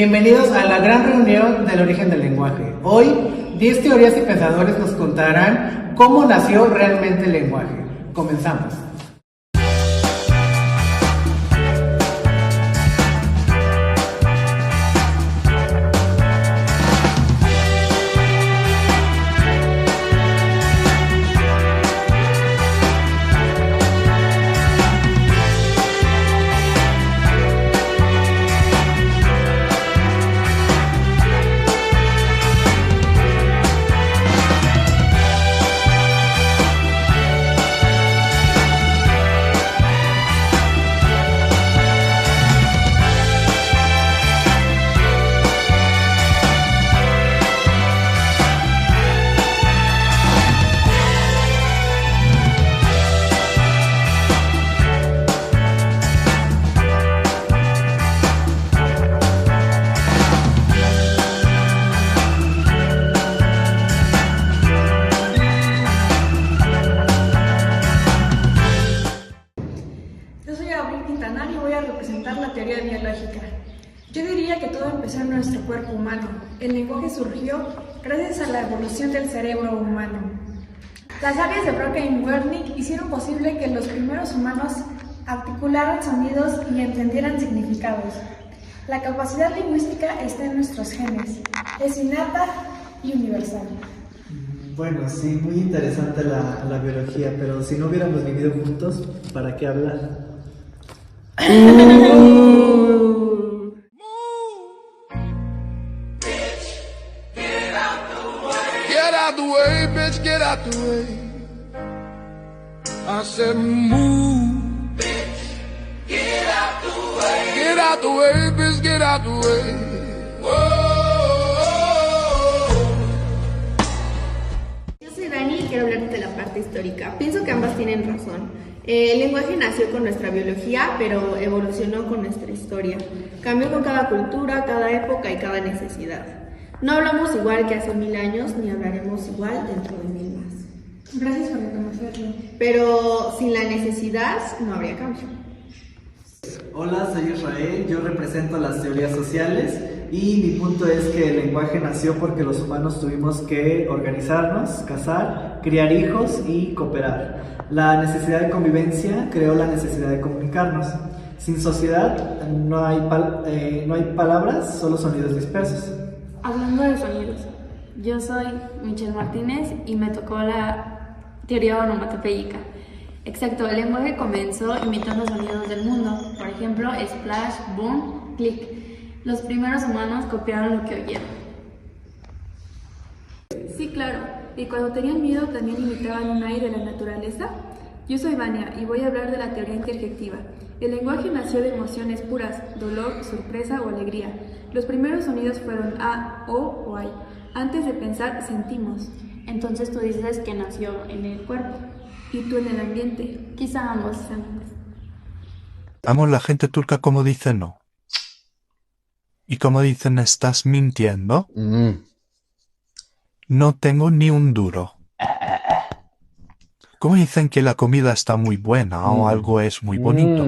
Bienvenidos a la gran reunión del origen del lenguaje. Hoy, 10 teorías y pensadores nos contarán cómo nació realmente el lenguaje. Comenzamos. Y voy a representar la teoría biológica. Yo diría que todo empezó en nuestro cuerpo humano. El lenguaje surgió gracias a la evolución del cerebro humano. Las aves de Broca y Wernicke hicieron posible que los primeros humanos articularan sonidos y entendieran significados. La capacidad lingüística está en nuestros genes. Es innata y universal. Bueno, sí, muy interesante la biología, pero si no hubiéramos vivido juntos, ¿para qué hablar? Get out the way, bitch, get out the way. I said move. Bitch, get out the way. Get out the way, bitch, get out the way. Yo soy Dani y quiero hablarte de la parte histórica. Pienso que ambas tienen razón. El lenguaje nació con nuestra biología, pero evolucionó con nuestra historia. Cambió con cada cultura, cada época y cada necesidad. No hablamos igual que hace 1000 años, ni hablaremos igual dentro de 1000 más. Gracias por reconocerlo. Pero sin la necesidad no habría cambio. Hola, soy Israel, yo represento las teorías sociales y mi punto es que el lenguaje nació porque los humanos tuvimos que organizarnos, cazar, criar hijos y cooperar. La necesidad de convivencia creó la necesidad de comunicarnos. Sin sociedad no hay palabras, solo sonidos dispersos. Hablando de sonidos, yo soy Michelle Martínez y me tocó la teoría onomatopéyica. Exacto, el lenguaje comenzó imitando sonidos del mundo, por ejemplo, splash, boom, click. Los primeros humanos copiaron lo que oyeron. Sí, claro, y cuando tenían miedo también imitaban un aire de la naturaleza. Yo soy Vania y voy a hablar de la teoría interjectiva. El lenguaje nació de emociones puras, dolor, sorpresa o alegría. Los primeros sonidos fueron a, o ay. Antes de pensar, sentimos. Entonces tú dices que nació en el cuerpo. ¿Y tú en el ambiente? Quizá ambos. Amo la gente turca como dicen no. Y como dicen estás mintiendo. No tengo ni un duro. Como dicen que la comida está muy buena o algo es muy bonito.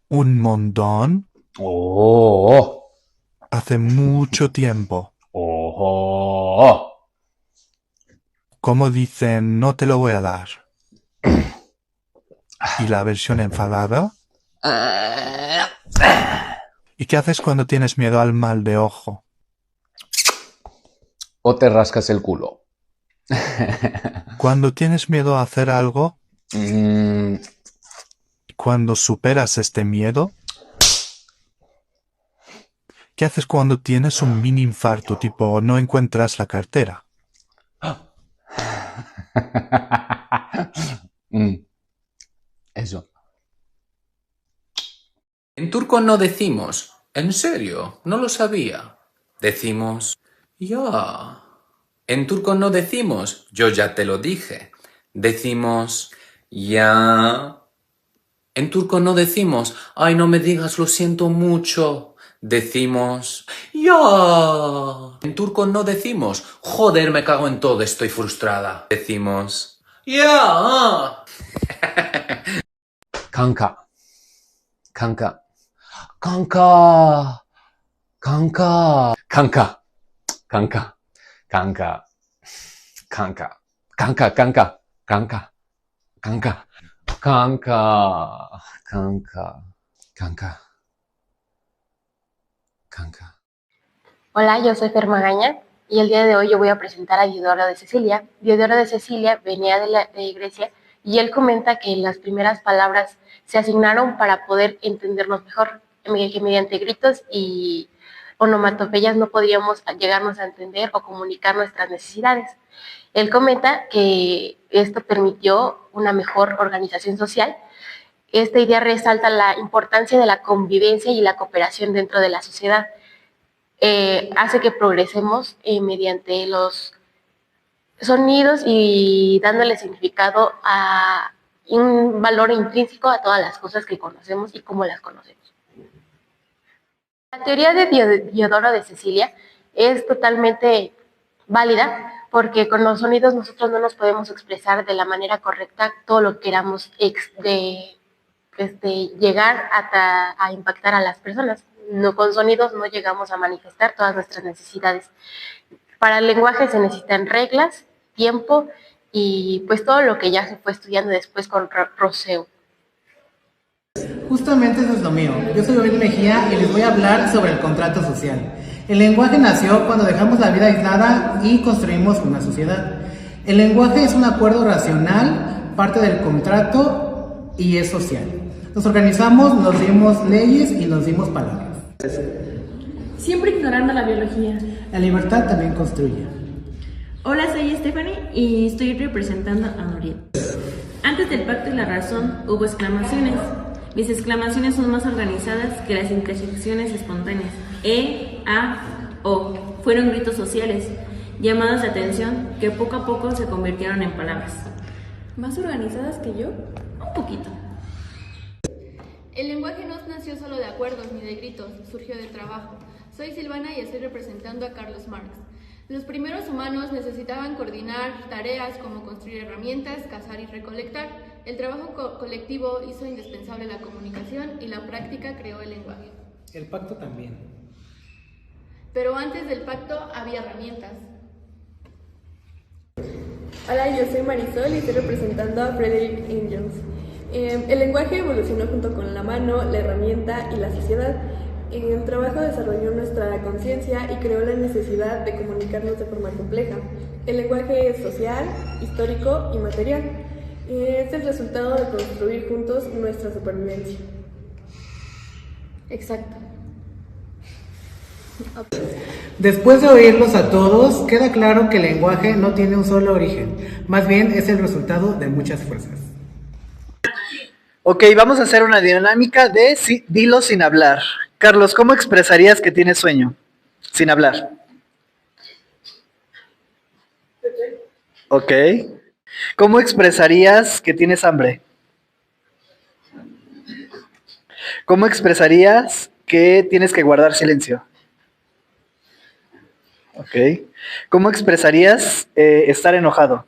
Un montón. Hace mucho tiempo. Como dicen, no te lo voy a dar. ¿Y la versión enfadada? ¿Y qué haces cuando tienes miedo al mal de ojo? O te rascas el culo. Cuando tienes miedo a hacer algo, cuando superas este miedo, ¿qué haces cuando tienes un mini infarto, tipo no encuentras la cartera? Eso. En turco no decimos, ¿en serio? No lo sabía. Decimos, ya. En turco no decimos, yo ya te lo dije. Decimos, ya. En turco no decimos, ay, no me digas, lo siento mucho. Decimos, ya. En turco no decimos, joder, me cago en todo, estoy frustrada. Decimos, ya. Kanka. Kanka. Kanka. Kanka. Kanka. Kanka. Kanka. Kanka. Kanka. Kanka. Kanka. Kanka. Kanka. Kanka. Kanka. Kanka. Hola, yo soy Fer Magaña y el día de hoy yo voy a presentar a Diodoro de Cecilia. Diodoro de Cecilia venía de Grecia y él comenta que las primeras palabras se asignaron para poder entendernos mejor, que mediante gritos y onomatopeyas no podíamos llegarnos a entender o comunicar nuestras necesidades. Él comenta que esto permitió una mejor organización social. Esta idea resalta la importancia de la convivencia y la cooperación dentro de la sociedad. Hace que progresemos mediante los sonidos y dándole significado a un valor intrínseco a todas las cosas que conocemos y cómo las conocemos. La teoría de Diodoro de Cecilia es totalmente válida porque con los sonidos nosotros no nos podemos expresar de la manera correcta todo lo que queramos llegar a impactar a las personas. No, con sonidos no llegamos a manifestar todas nuestras necesidades. Para el lenguaje se necesitan reglas, tiempo y pues todo lo que ya se fue estudiando después con Rousseau. Justamente eso es lo mío. Yo soy David Mejía y les voy a hablar sobre el contrato social. El lenguaje nació cuando dejamos la vida aislada y construimos una sociedad. El lenguaje es un acuerdo racional, parte del contrato y es social. Nos organizamos, nos dimos leyes y nos dimos palabras. Siempre ignorando la biología. La libertad también construye. Hola, soy Stephanie y estoy representando a Noriel. Antes del pacto y la razón hubo exclamaciones. Mis exclamaciones son más organizadas que las interjecciones espontáneas. E, A, O. Fueron gritos sociales, llamados de atención que poco a poco se convirtieron en palabras. ¿Más organizadas que yo? Un poquito. El lenguaje no nació solo de acuerdos ni de gritos, surgió del trabajo. Soy Silvana y estoy representando a Carlos Marx. Los primeros humanos necesitaban coordinar tareas como construir herramientas, cazar y recolectar. El trabajo colectivo hizo indispensable la comunicación y la práctica creó el lenguaje. El pacto también. Pero antes del pacto había herramientas. Hola, yo soy Marisol y estoy representando a Frederick Engels. El lenguaje evolucionó junto con la mano, la herramienta y la sociedad. El trabajo desarrolló nuestra conciencia y creó la necesidad de comunicarnos de forma compleja. El lenguaje es social, histórico y material. Es el resultado de construir juntos nuestra supervivencia. Exacto. Después de oírlos a todos, queda claro que el lenguaje no tiene un solo origen, más bien es el resultado de muchas fuerzas. Ok, vamos a hacer una dinámica de dilo sin hablar. Carlos, ¿cómo expresarías que tienes sueño? Sin hablar. Ok. ¿Cómo expresarías que tienes hambre? ¿Cómo expresarías que tienes que guardar silencio? Ok. ¿Cómo expresarías estar enojado?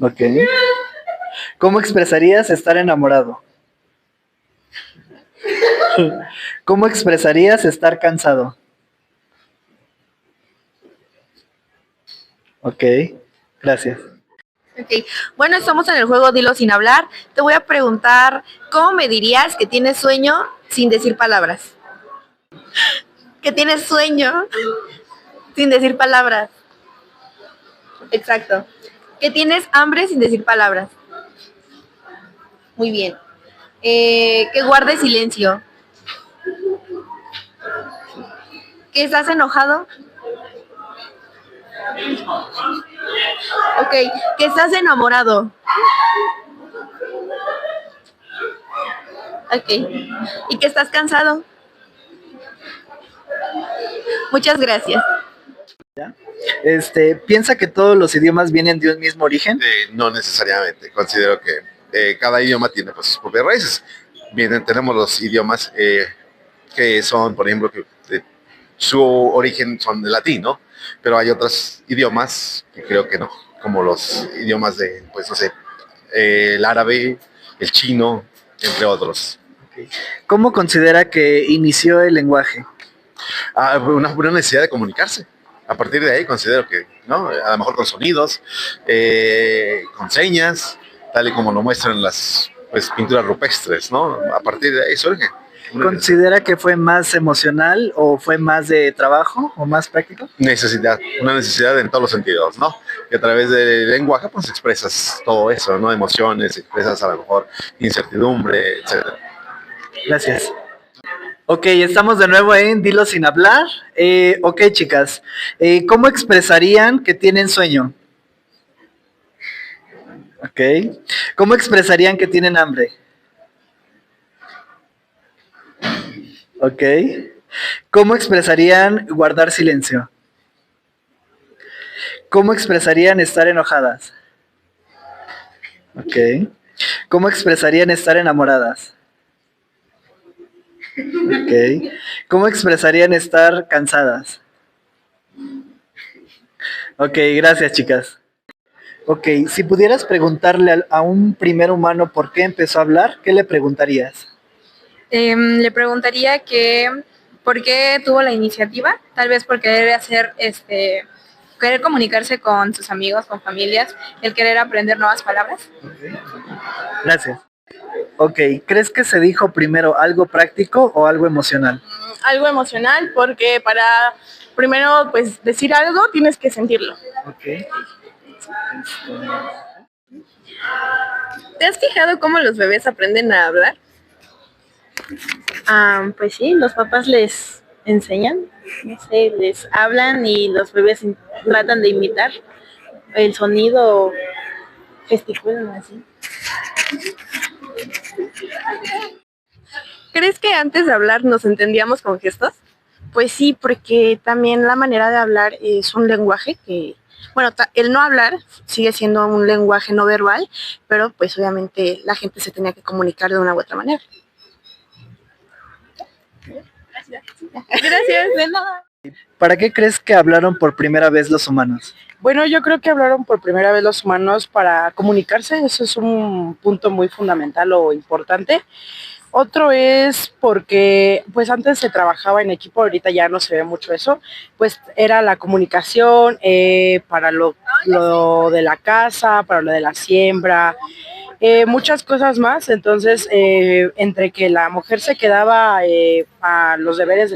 Ok. ¿Cómo expresarías estar enamorado? ¿Cómo expresarías estar cansado? Ok, gracias. Ok, bueno, estamos en el juego Dilo sin hablar. Te voy a preguntar, ¿cómo me dirías que tienes sueño sin decir palabras? Que tienes sueño sin decir palabras. Exacto. Que tienes hambre sin decir palabras. Muy bien. Que guardes silencio. ¿Que estás enojado? Ok. ¿Que estás enamorado? Ok. ¿Y que estás cansado? Muchas gracias. ¿Piensa que todos los idiomas vienen de un mismo origen? No necesariamente. Considero que cada idioma tiene pues, sus propias raíces. Bien, tenemos los idiomas que son, por ejemplo, que su origen son de latín, ¿no? Pero hay otros idiomas que creo que no, como los idiomas de, pues no sé, el árabe, el chino, entre otros. Ok, ¿Cómo considera que inició el lenguaje? Una necesidad de comunicarse. A partir de ahí considero que, ¿no? A lo mejor con sonidos, con señas, tal y como lo muestran las pinturas rupestres, ¿no? A partir de ahí surge. ¿Considera que fue más emocional o fue más de trabajo o más práctico? Una necesidad en todos los sentidos, ¿no? Y a través del lenguaje pues expresas todo eso, ¿no? Emociones, expresas a lo mejor incertidumbre, etcétera. Gracias. Ok, estamos de nuevo en Dilo sin hablar. Ok, chicas, ¿cómo expresarían que tienen sueño? Ok. ¿Cómo expresarían que tienen hambre? Ok. ¿Cómo expresarían guardar silencio? ¿Cómo expresarían estar enojadas? Ok. ¿Cómo expresarían estar enamoradas? Ok. ¿Cómo expresarían estar cansadas? Ok, gracias, chicas. Ok, si pudieras preguntarle a un primer humano por qué empezó a hablar, ¿qué le preguntarías? Le preguntaría que por qué tuvo la iniciativa, tal vez por querer querer comunicarse con sus amigos, con familias, el querer aprender nuevas palabras. Gracias. Ok, ¿crees que se dijo primero algo práctico o algo emocional? Algo emocional, porque para primero pues decir algo tienes que sentirlo. Ok. ¿Te has fijado cómo los bebés aprenden a hablar? Pues sí, los papás les enseñan, no sé, les hablan y los bebés tratan de imitar el sonido, gesticulan así. ¿Crees que antes de hablar nos entendíamos con gestos? Pues sí, porque también la manera de hablar es un lenguaje que, bueno, el no hablar sigue siendo un lenguaje no verbal, pero pues obviamente la gente se tenía que comunicar de una u otra manera. Gracias, de nada. ¿Para qué crees que hablaron por primera vez los humanos? Bueno, yo creo que hablaron por primera vez los humanos para comunicarse, eso es un punto muy fundamental o importante. Otro es porque pues antes se trabajaba en equipo, ahorita ya no se ve mucho eso, pues era la comunicación para lo de la casa, para lo de la siembra, muchas cosas más. Entonces entre que la mujer se quedaba a los deberes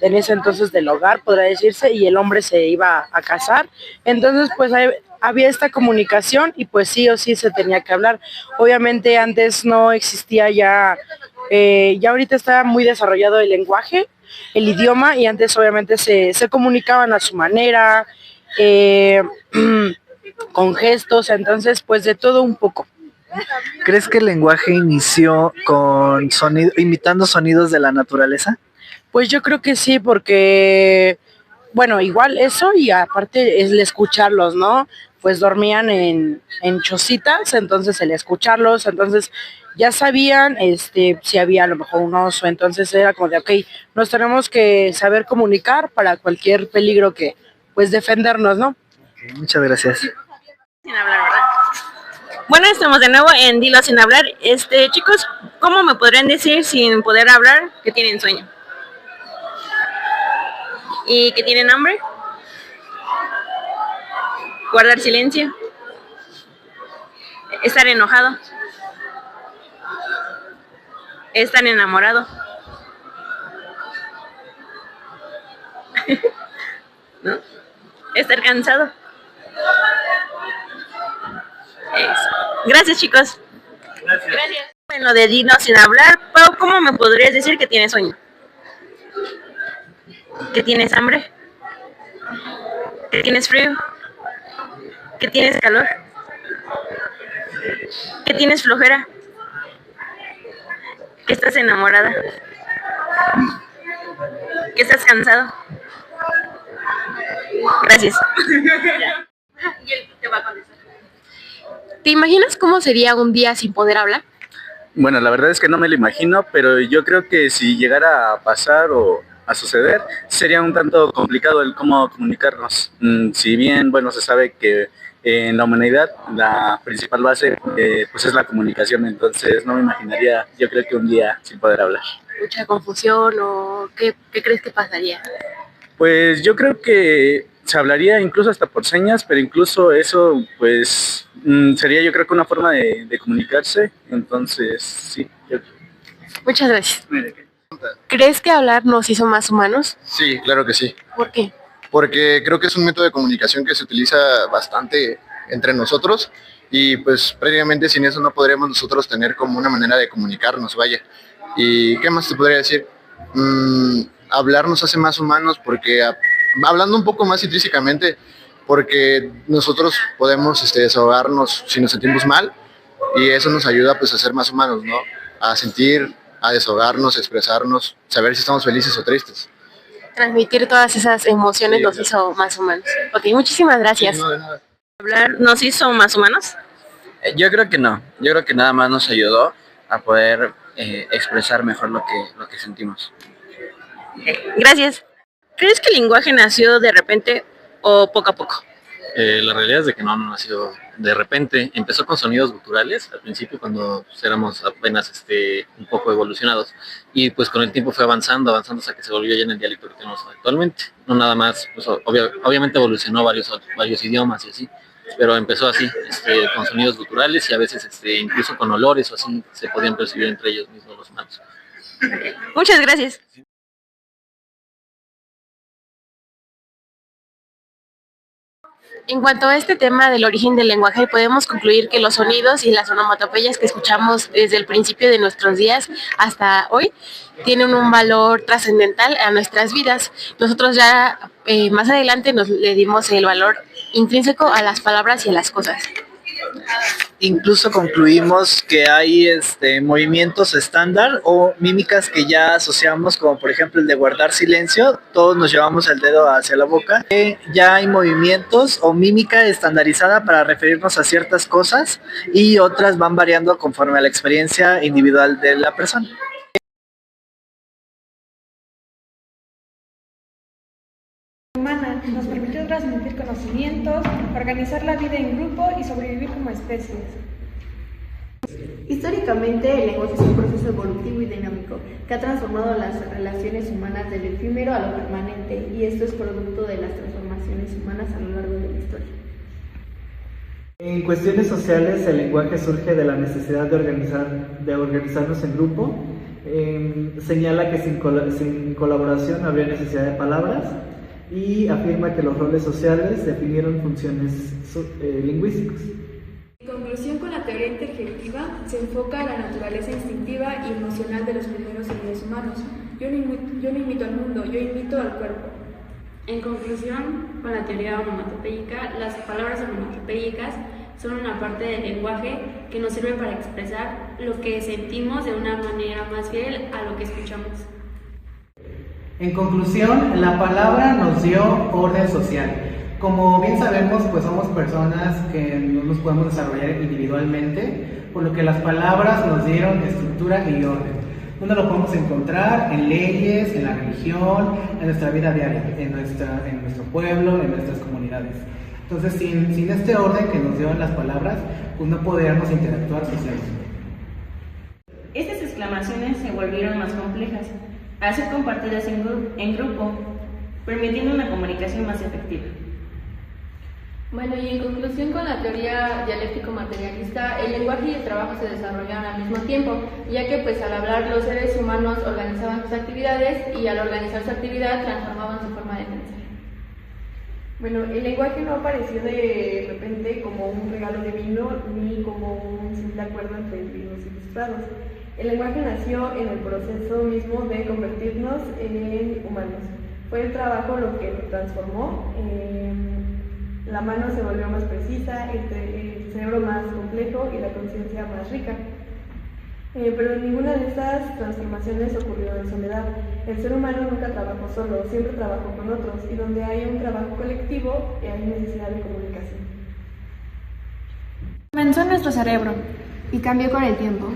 en ese entonces del hogar, podría decirse, y el hombre se iba a casar, entonces pues había esta comunicación y pues sí o sí se tenía que hablar. Obviamente antes no existía ya ahorita está muy desarrollado el lenguaje, el idioma, y antes obviamente se comunicaban a su manera, con gestos, entonces pues de todo un poco. ¿Crees que el lenguaje inició con imitando sonidos de la naturaleza? Pues yo creo que sí, porque, bueno, igual eso y aparte es el escucharlos, ¿no? Pues dormían en chocitas, entonces el escucharlos, entonces ya sabían si había a lo mejor un oso, entonces era como de, ok, nos tenemos que saber comunicar para cualquier peligro que, pues defendernos, ¿no? Okay, muchas gracias. Sin hablar, ¿verdad? Bueno, estamos de nuevo en Dilo sin hablar. Chicos, ¿cómo me podrían decir sin poder hablar que tienen sueño? ¿Y que tienen hambre? Guardar silencio. Estar enojado. Estar enamorado. ¿No? Estar cansado. Eso. Gracias, chicos. Gracias. Bueno, de Dilo sin hablar, Pau, ¿cómo me podrías decir que tienes sueño? ¿Que tienes hambre? ¿Que tienes frío? ¿Que tienes calor? ¿Que tienes flojera? ¿Que estás enamorada? ¿Que estás cansado? Gracias. Y él te va a contestar. ¿Te imaginas cómo sería un día sin poder hablar? Bueno, la verdad es que no me lo imagino, pero yo creo que si llegara a pasar o a suceder, sería un tanto complicado el cómo comunicarnos. Si bien, bueno, se sabe que en la humanidad la principal base pues es la comunicación, entonces no me imaginaría, yo creo que un día sin poder hablar. ¿Mucha confusión o qué crees que pasaría? Pues yo creo que se hablaría incluso hasta por señas, pero incluso eso pues sería yo creo que una forma de comunicarse, entonces sí. Muchas gracias. ¿Crees que hablar nos hizo más humanos? Sí, claro que sí. ¿Por qué? Porque creo que es un método de comunicación que se utiliza bastante entre nosotros y pues prácticamente sin eso no podríamos nosotros tener como una manera de comunicarnos, vaya. ¿Y qué más te podría decir? Hablar nos hace más humanos porque, hablando un poco más intrínsecamente, porque nosotros podemos desahogarnos si nos sentimos mal y eso nos ayuda pues a ser más humanos, ¿no? A sentir, a desahogarnos, a expresarnos, saber si estamos felices o tristes. Transmitir todas esas emociones nos hizo más humanos. Ok, muchísimas gracias. Sí, no, de nada. ¿Hablar nos hizo más humanos? Yo creo que no, yo creo que nada más nos ayudó a poder expresar mejor lo que sentimos. Gracias. ¿Crees que el lenguaje nació de repente o poco a poco? La realidad es de que no nació de repente. Empezó con sonidos guturales al principio cuando éramos apenas un poco evolucionados y pues con el tiempo fue avanzando hasta que se volvió ya en el dialecto que tenemos actualmente. No nada más, pues, obviamente evolucionó varios idiomas y así, pero empezó así, con sonidos guturales y a veces incluso con olores o así se podían percibir entre ellos mismos los humanos. Muchas gracias. En cuanto a este tema del origen del lenguaje, podemos concluir que los sonidos y las onomatopeyas que escuchamos desde el principio de nuestros días hasta hoy tienen un valor trascendental a nuestras vidas. Nosotros ya más adelante le dimos el valor intrínseco a las palabras y a las cosas. Incluso concluimos que hay movimientos estándar o mímicas que ya asociamos, como por ejemplo el de guardar silencio, todos nos llevamos el dedo hacia la boca. Ya hay movimientos o mímica estandarizada para referirnos a ciertas cosas y otras van variando conforme a la experiencia individual de la persona. Humana nos permitió transmitir conocimientos, organizar la vida en grupo y sobrevivir como especies. Históricamente, el lenguaje es un proceso evolutivo y dinámico que ha transformado las relaciones humanas del efímero a lo permanente, y esto es producto de las transformaciones humanas a lo largo de la historia. En cuestiones sociales, el lenguaje surge de la necesidad de organizarnos en grupo. Señala que sin colaboración no habría necesidad de palabras y afirma que los roles sociales definieron funciones lingüísticas. En conclusión, con la teoría interjetiva se enfoca a la naturaleza instintiva y emocional de los primeros seres humanos. Yo no imito al mundo, yo imito al cuerpo. En conclusión, con la teoría onomatopéyica, las palabras onomatopéyicas son una parte del lenguaje que nos sirve para expresar lo que sentimos de una manera más fiel a lo que escuchamos. En conclusión, la palabra nos dio orden social. Como bien sabemos, pues somos personas que no nos podemos desarrollar individualmente, por lo que las palabras nos dieron estructura y orden. ¿Dónde lo podemos encontrar? En leyes, en la religión, en nuestra vida diaria, en nuestro pueblo, en nuestras comunidades. Entonces, sin este orden que nos dio las palabras, pues no podríamos interactuar socialmente. Estas exclamaciones se volvieron más complejas al ser compartidas en grupo, permitiendo una comunicación más efectiva. Bueno, y en conclusión, con la teoría dialéctico-materialista, el lenguaje y el trabajo se desarrollaron al mismo tiempo, ya que pues al hablar los seres humanos organizaban sus actividades y al organizar su actividad transformaban su forma de pensar. Bueno, el lenguaje no apareció de repente como un regalo divino ni como un simple acuerdo entre individuos ilustrados. El lenguaje nació en el proceso mismo de convertirnos en humanos. Fue el trabajo lo que lo transformó. La mano se volvió más precisa, el cerebro más complejo y la conciencia más rica. Pero ninguna de estas transformaciones ocurrió en soledad. El ser humano nunca trabajó solo, siempre trabajó con otros, y donde hay un trabajo colectivo hay necesidad de comunicación. Comenzó en nuestro cerebro y cambió con el tiempo,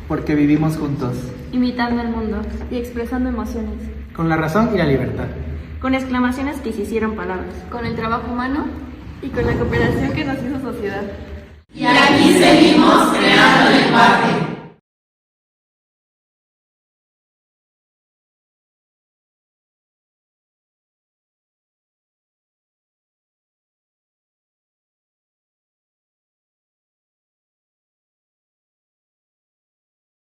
porque vivimos juntos, imitando el mundo y expresando emociones, con la razón y la libertad, con exclamaciones que se hicieron palabras, con el trabajo humano y con la cooperación que nos hizo sociedad. Y aquí seguimos